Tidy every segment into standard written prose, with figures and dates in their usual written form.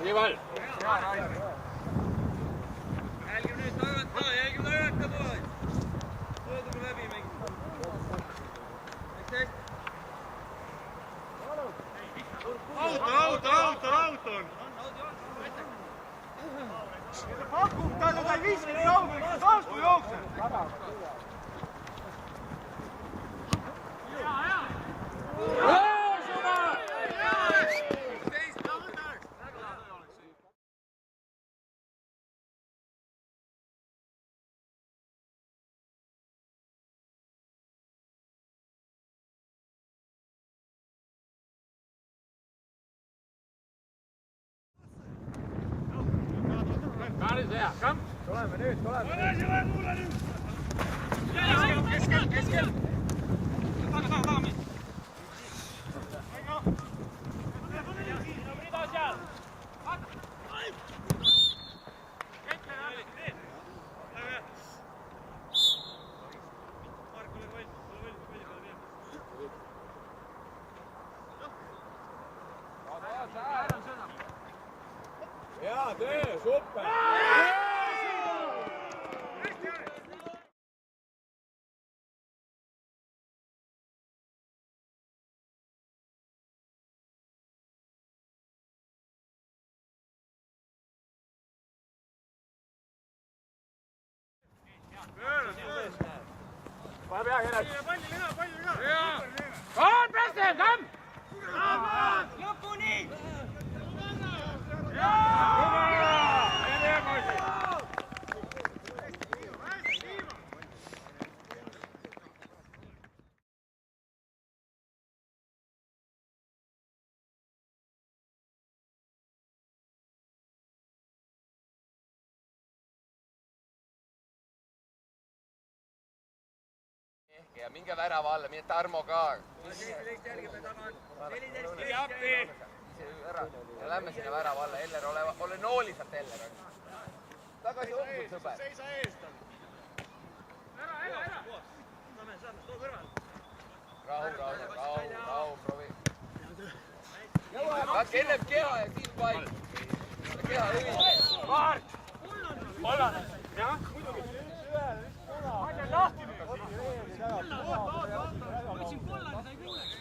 Ival. Jälgime nüüd tagant ka pood. Võõdugu läbi mängida. Auto on. Pakub, ta ei viski nii kaugele, kui taastu jookseb. Kaaris hea, kam? Tuleme nüüd. Keskel. Taga meid. Hea töö, super! Pane pea keeled. Palju viga. Kom, Preston, kom! Lõpuni! Ja minge värava alla, mine Tarmo ka. Ja lähme sinna värava alla, Eller, ole nooli sealt, Eller. Tagasi õhtud, sõber. Seisa eest on. Ära. Too kõrval. Rahu, provi. Katke ennem keha ja siis pall. Keha lühis. Kaart! Kollane. Jah, muidugi. Palju lahti nüüd. Võtsin kollane, sai kuuleks.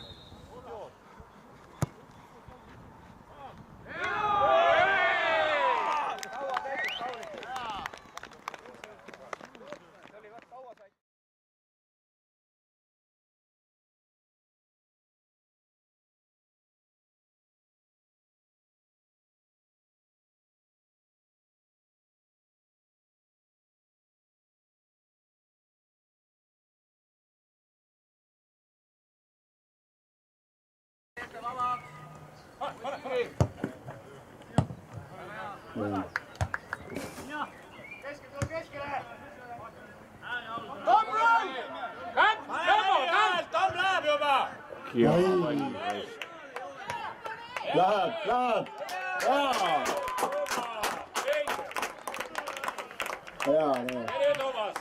Tom läheb juba! Läheb! Hea, nii. Tere, Toomas!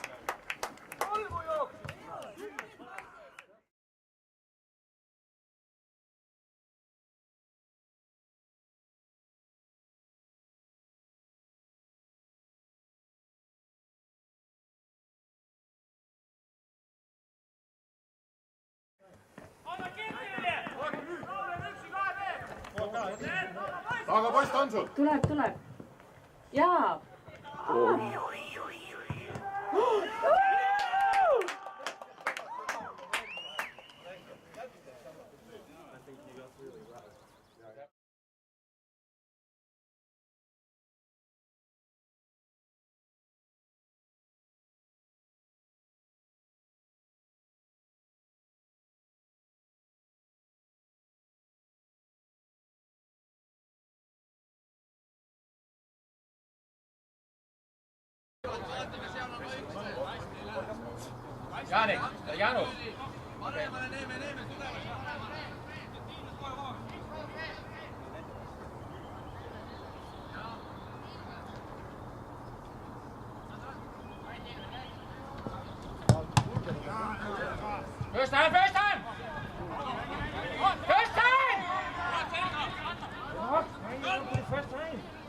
Aga poiss on sul? Tuleb. Jaa. Janik, Janus. First time! First time! First time!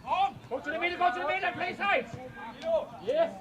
Come! Go to the middle, play sides! Yes!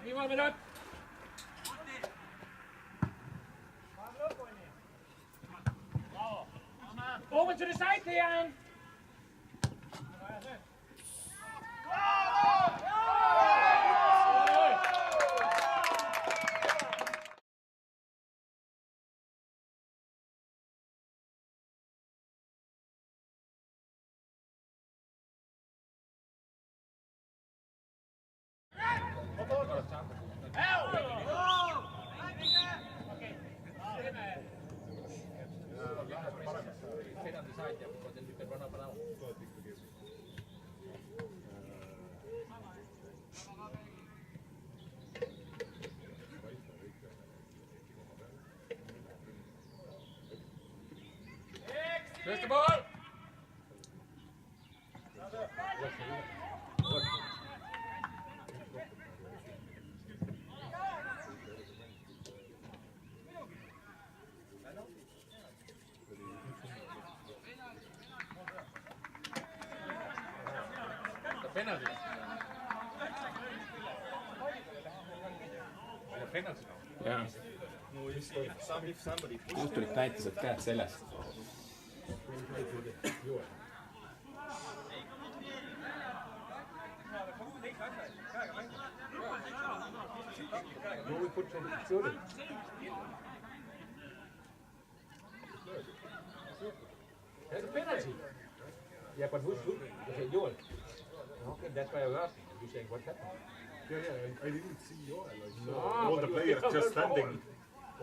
Give me 1 minute. Over to the side, Theon. Here's the ball. The penalty. The penalty. jah. just tulid näitused käed seljas. There's a penalty. Yeah, but who's shooting? You say Joel. Okay, that's why I was asking. You saying what happened? Yeah, I didn't see Joel. Like, No, all the but you players picked up just the ball. standing.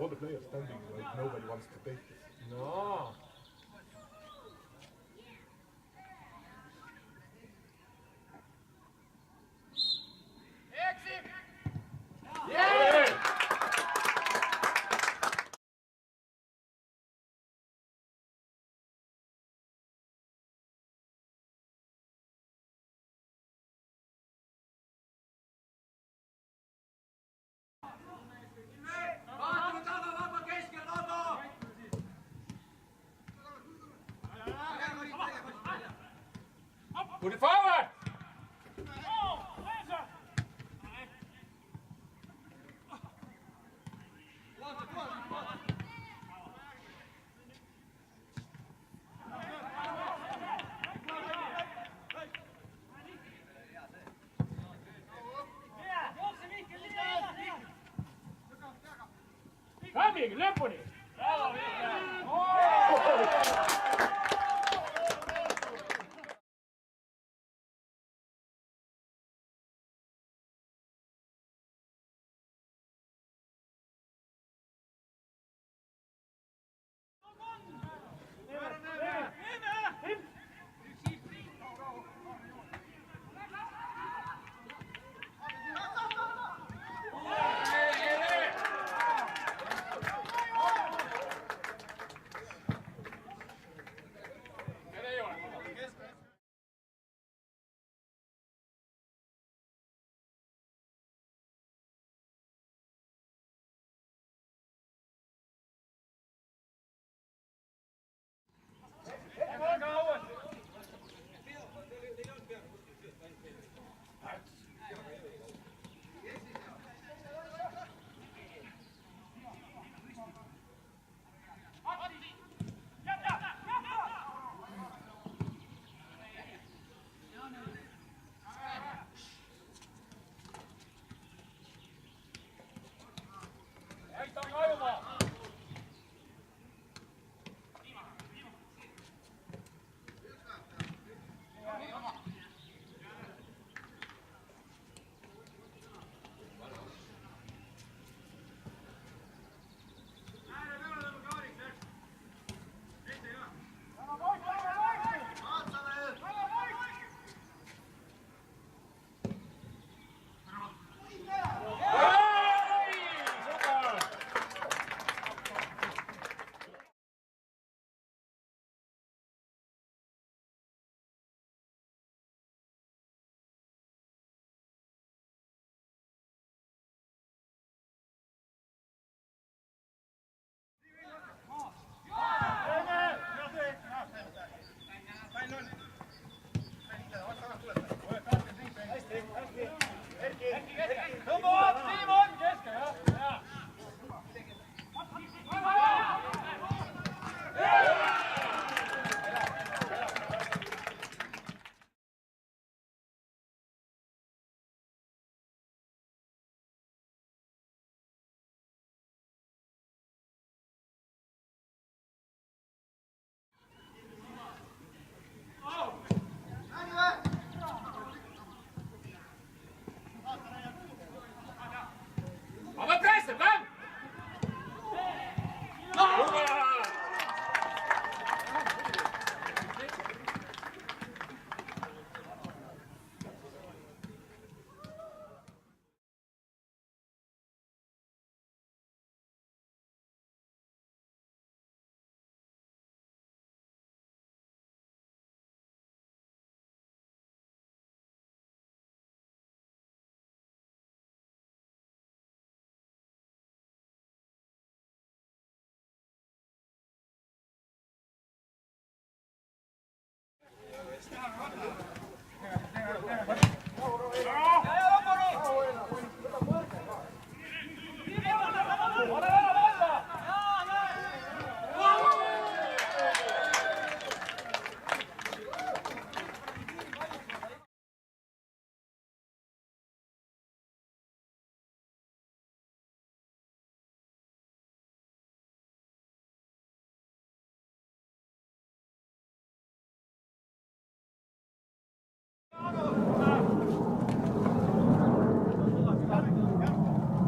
All the players standing, like nobody wants to take it. No. Yeah! Put it forward! Kom Mikkel, løb på det!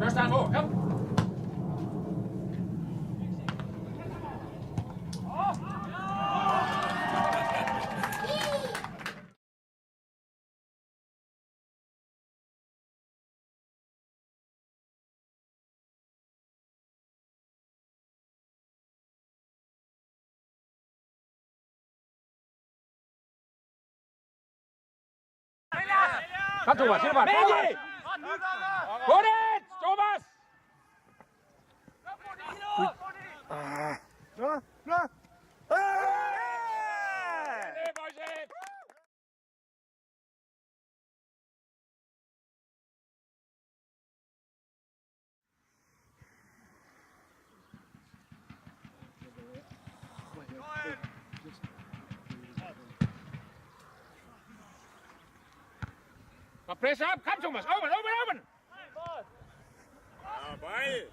First time forward, kom! Kom Thomas, sit bare! Mikkel! På det! Thomas! Press up, come Thomas, open! Bij!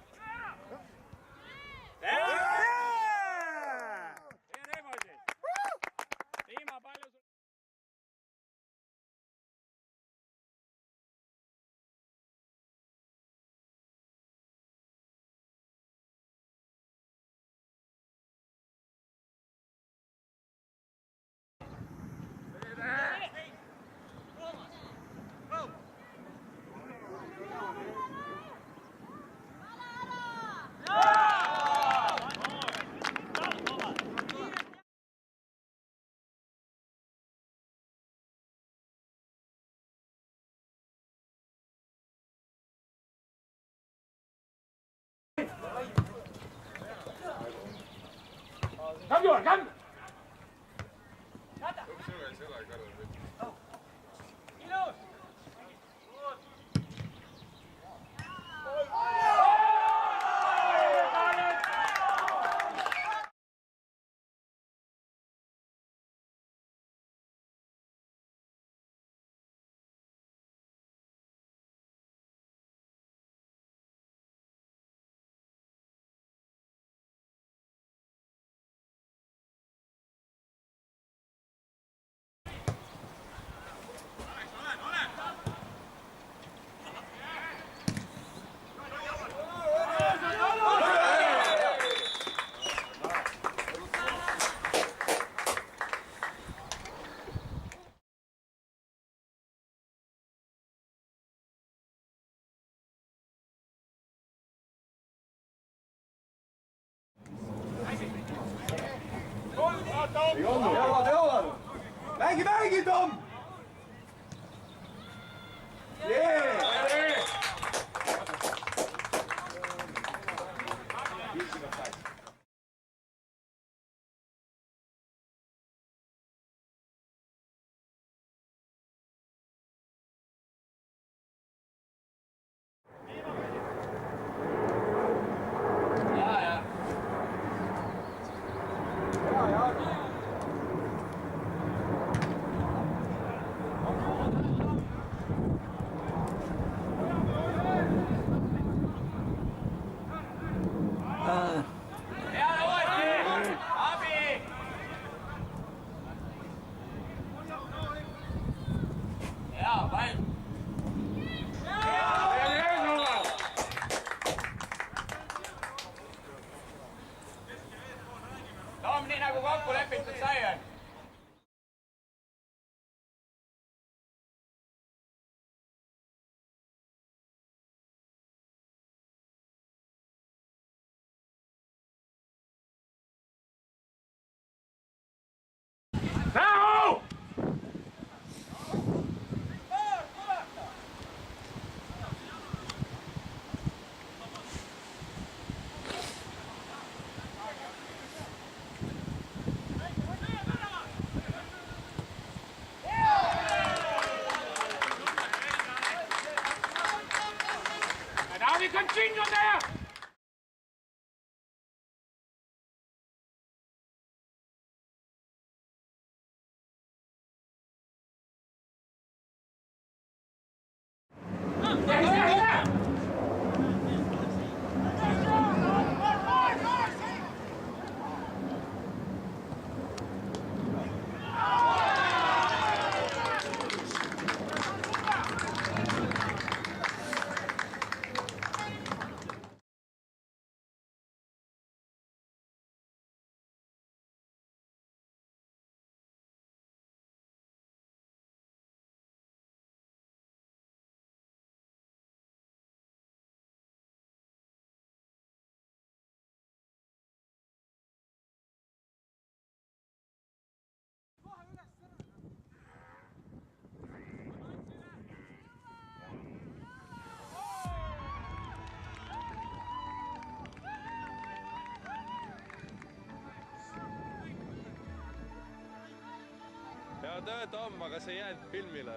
Kom Johan, kom! Mängi, Tom! Tom, aga see ei jäänud filmile.